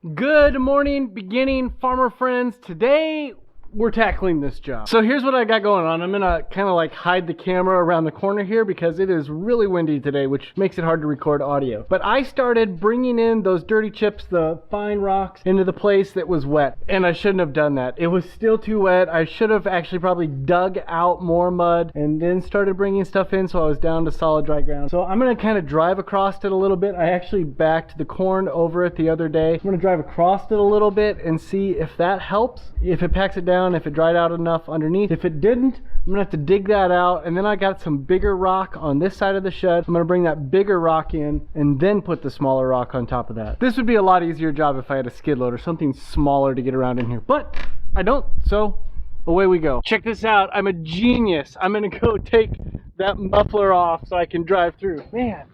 Good morning, beginning farmer friends. Today we're tackling this job. So here's what I got going on. I'm gonna kind of like hide the camera around the corner here because it is really windy today, which makes it hard to record audio. But I started bringing in those dirty chips, the fine rocks, into the place that was wet. And I shouldn't have done that. It was still too wet. I should have actually probably dug out more mud and then started bringing stuff in so I was down to solid dry ground. So I'm gonna kind of drive across it a little bit. I actually backed the corn over it the other day. I'm gonna drive across it a little bit and see if that helps, if it packs it down, if it dried out enough underneath. If it didn't, I'm gonna have to dig that out, and then I got some bigger rock on this side of the shed. I'm gonna bring that bigger rock in and then put the smaller rock on top of that. This would be a lot easier job if I had a skid loader, something smaller to get around in here, but I don't, so away we go. Check this out, I'm a genius. I'm gonna go take that muffler off so I can drive through. Man,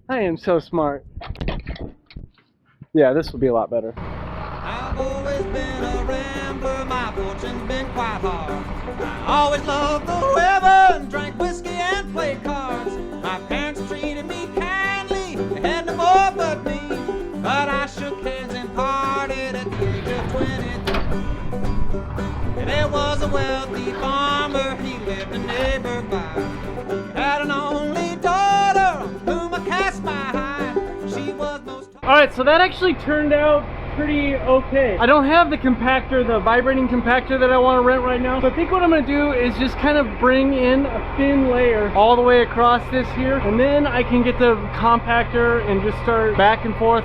I am so smart. Yeah, this will be a lot better. I've always been a rambler, my fortune's been quite hard. I always loved the weather and drank whiskey and played cards. My parents treated me kindly, they had no more but me. But I shook hands and parted at the age of 23. There was a wealthy farmer, he lived a neighbor by. He had an only daughter on whom I cast my eye. She was most... Alright, so that actually turned out pretty okay. I don't have the compactor, the vibrating compactor that I want to rent right now. So I think what I'm going to do is just kind of bring in a thin layer all the way across this here. And then I can get the compactor and just start back and forth,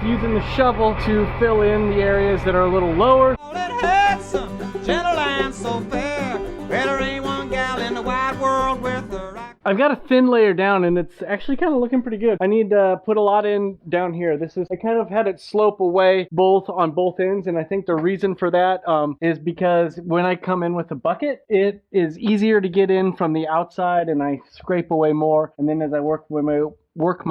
using the shovel to fill in the areas that are a little lower. It had some gentle and so fair. Well, there ain't one gal in the wide world with her. I've got a thin layer down and it's actually kind of looking pretty good. I need to put a lot in down here. I kind of had it slope away on both ends, and I think the reason for that is because when I come in with a bucket, it is easier to get in from the outside and I scrape away more, and then as I work my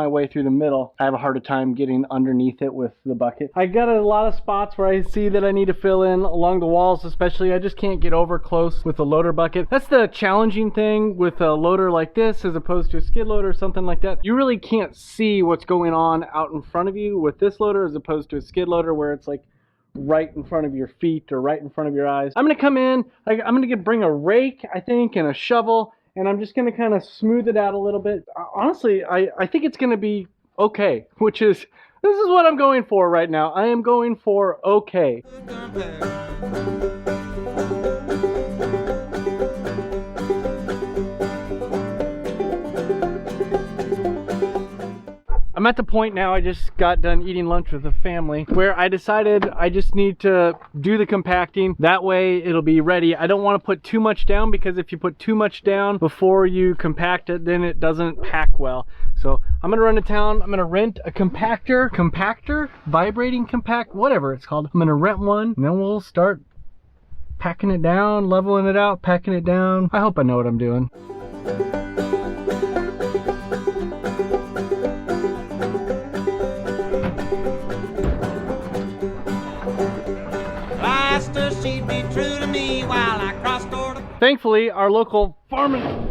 way through the middle, I have a harder time getting underneath it with the bucket. I got a lot of spots where I see that I need to fill in along the walls, especially. I just can't get over close with a loader bucket. That's the challenging thing with a loader like this as opposed to a skid loader or something like that. You really can't see what's going on out in front of you with this loader as opposed to a skid loader where it's like right in front of your feet or right in front of your eyes. I'm gonna come in, I'm gonna bring a rake, I think, and a shovel, and I'm just going to kind of smooth it out a little bit. Honestly, I think it's going to be okay, this is what I'm going for right now. I am going for okay. I'm at the point now, I just got done eating lunch with the family, where I decided I just need to do the compacting. That way it'll be ready. I don't want to put too much down, because if you put too much down before you compact it, then it doesn't pack well. So I'm gonna run to town, I'm gonna rent a compactor, vibrating compact, whatever it's called. I'm gonna rent one, and then we'll start packing it down, leveling it out, packing it down. I hope I know what I'm doing. She'd be true to me while I crossed over. Thankfully, our local farm and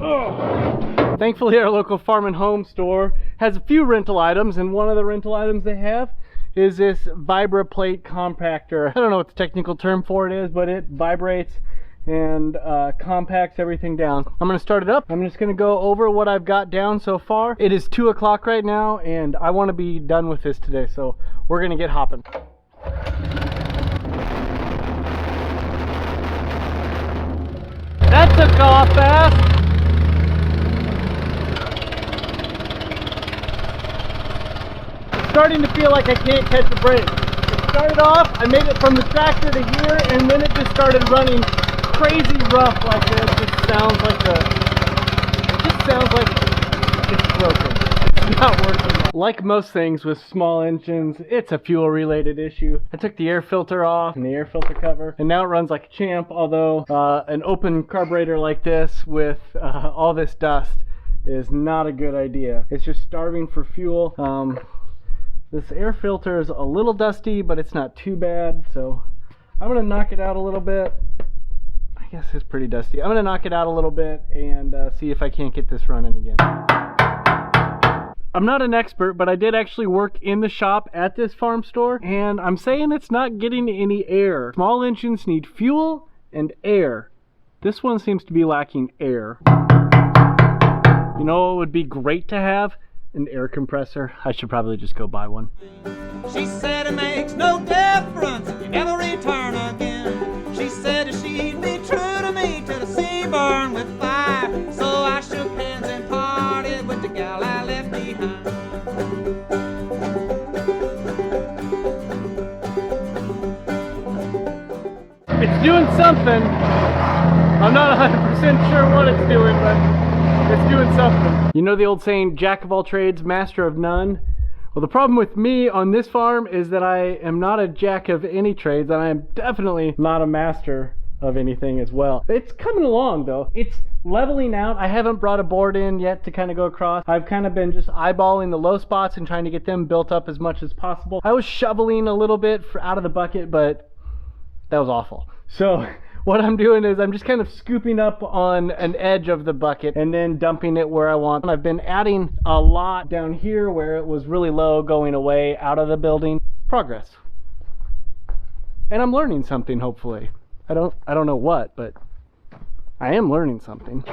home store has a few rental items, and one of the rental items they have is this VibraPlate compactor. I don't know what the technical term for it is, but it vibrates and compacts everything down. I'm gonna start it up. I'm just gonna go over what I've got down so far. It is 2 o'clock right now, and I want to be done with this today, so we're gonna get hopping. That took off fast. It's starting to feel like I can't catch a break. It started off, I made it from the tractor to here, and then it just started running crazy rough like this. It just sounds like it's broken. It's not working. Like most things with small engines, it's a fuel related issue. I took the air filter off and the air filter cover, and now it runs like a champ, although an open carburetor like this with all this dust is not a good idea. It's just starving for fuel. This air filter is a little dusty, but it's not too bad, so I'm gonna knock it out a little bit. I guess it's pretty dusty. I'm gonna knock it out a little bit and see if I can't get this running again. I'm not an expert, but I did actually work in the shop at this farm store, and I'm saying it's not getting any air. Small engines need fuel and air. This one seems to be lacking air. You know what would be great to have? An air compressor. I should probably just go buy one. She said it makes no difference if you never return again. She said she'd be true to me till the sea burned with fire. So I shook hands and parted with the gal I left behind. It's doing something. I'm not 100% sure what it's doing, but it's doing something. You know the old saying, jack of all trades, master of none? Well, the problem with me on this farm is that I am not a jack of any trades, and I am definitely not a master of anything as well. It's coming along though. It's leveling out. I haven't brought a board in yet to kind of go across. I've kind of been just eyeballing the low spots and trying to get them built up as much as possible. I was shoveling a little bit out of the bucket, but that was awful. So what I'm doing is I'm just kind of scooping up on an edge of the bucket and then dumping it where I want. And I've been adding a lot down here where it was really low, going away out of the building. Progress. And I'm learning something, hopefully. I don't know what, but I am learning something.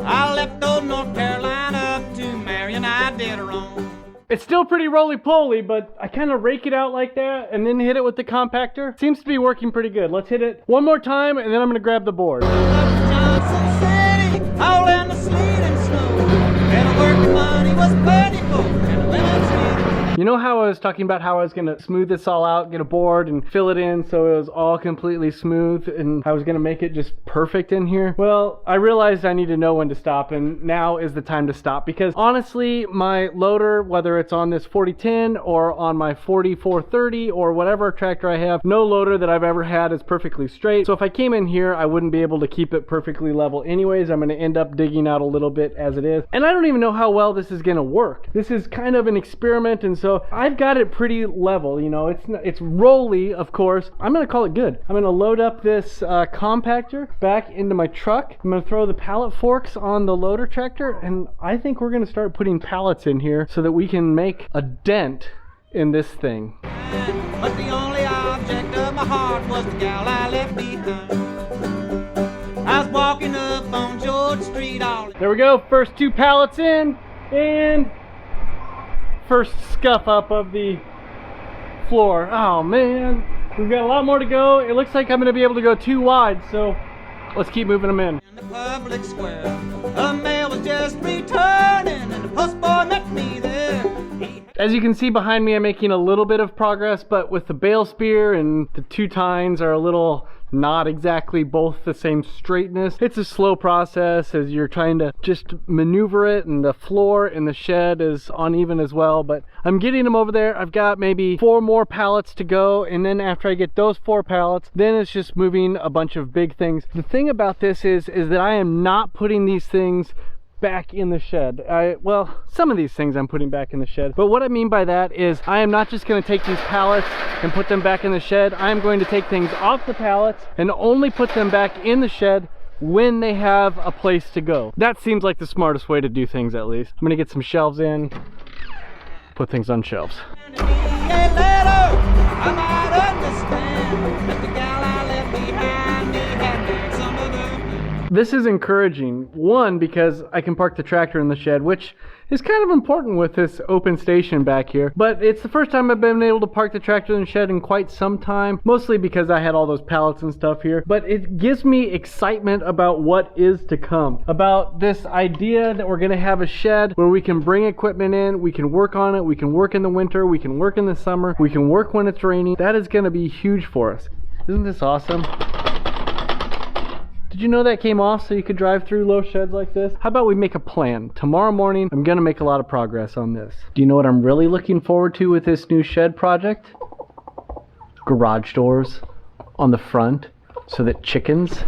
I left old North Carolina to marry an Iditarod. It's still pretty roly-poly, but I kind of rake it out like that and then hit it with the compactor. Seems to be working pretty good. Let's hit it one more time and then I'm gonna grab the board. Johnson City, all in the sleet and snow. And the working money was plentiful and the lemons sweet. You know how I was talking about how I was gonna smooth this all out, get a board and fill it in so it was all completely smooth and I was gonna make it just perfect in here? Well, I realized I need to know when to stop, and now is the time to stop, because honestly, my loader, whether it's on this 4010 or on my 4430 or whatever tractor I have, no loader that I've ever had is perfectly straight. So if I came in here, I wouldn't be able to keep it perfectly level anyways. I'm gonna end up digging out a little bit as it is. And I don't even know how well this is gonna work. This is kind of an experiment, and so I've got it pretty level, you know, it's rolly, of course. I'm gonna call it good. I'm gonna load up this compactor back into my truck. I'm gonna throw the pallet forks on the loader tractor, and I think we're gonna start putting pallets in here so that we can make a dent in this thing. But the only object of my heart was the gal I left behind. I was walking up on George Street all. There we go, first two pallets in, and first scuff up of the floor. Oh man, we've got a lot more to go. It looks like I'm gonna be able to go too wide, so let's keep moving them in. In the public square, a mail was just returning, and the postboy met me there. As you can see behind me, I'm making a little bit of progress, but with the bale spear and the two tines are a little not exactly both the same straightness. It's a slow process as you're trying to just maneuver it, and the floor in the shed is uneven as well, but I'm getting them over there. I've got maybe 4 more pallets to go, and then after I get those 4 pallets, then it's just moving a bunch of big things. The thing about this is that I am not putting these things back in the shed. Well, some of these things I'm putting back in the shed, but what I mean by that is I am not just going to take these pallets and put them back in the shed. I am going to take things off the pallets and only put them back in the shed when they have a place to go. That seems like the smartest way to do things, at least. I'm gonna get some shelves in, put things on shelves. This is encouraging. One, because I can park the tractor in the shed, which is kind of important with this open station back here. But it's the first time I've been able to park the tractor in the shed in quite some time, mostly because I had all those pallets and stuff here. But it gives me excitement about what is to come, about this idea that we're gonna have a shed where we can bring equipment in, we can work on it, we can work in the winter, we can work in the summer, we can work when it's raining. That is gonna be huge for us. Isn't this awesome? Did you know that came off so you could drive through low sheds like this? How about we make a plan? Tomorrow morning, I'm gonna make a lot of progress on this. Do you know what I'm really looking forward to with this new shed project? Garage doors on the front so that chickens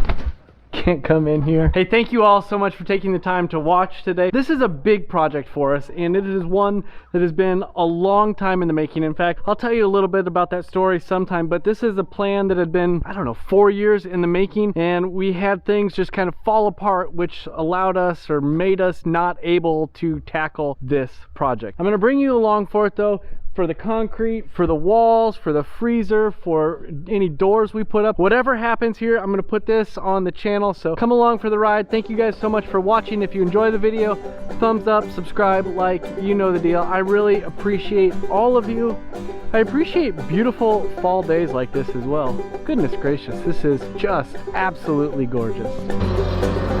can't come in here. Hey, thank you all so much for taking the time to watch today. This is a big project for us, and it is one that has been a long time in the making. In fact, I'll tell you a little bit about that story sometime, but this is a plan that had been, I don't know, 4 years in the making, and we had things just kind of fall apart, which allowed us or made us not able to tackle this project. I'm gonna bring you along for it though, for the concrete, for the walls, for the freezer, for any doors we put up. Whatever happens here, I'm gonna put this on the channel, so come along for the ride. Thank you guys so much for watching. If you enjoy the video, thumbs up, subscribe, like, you know the deal. I really appreciate all of you. I appreciate beautiful fall days like this as well. Goodness gracious, this is just absolutely gorgeous.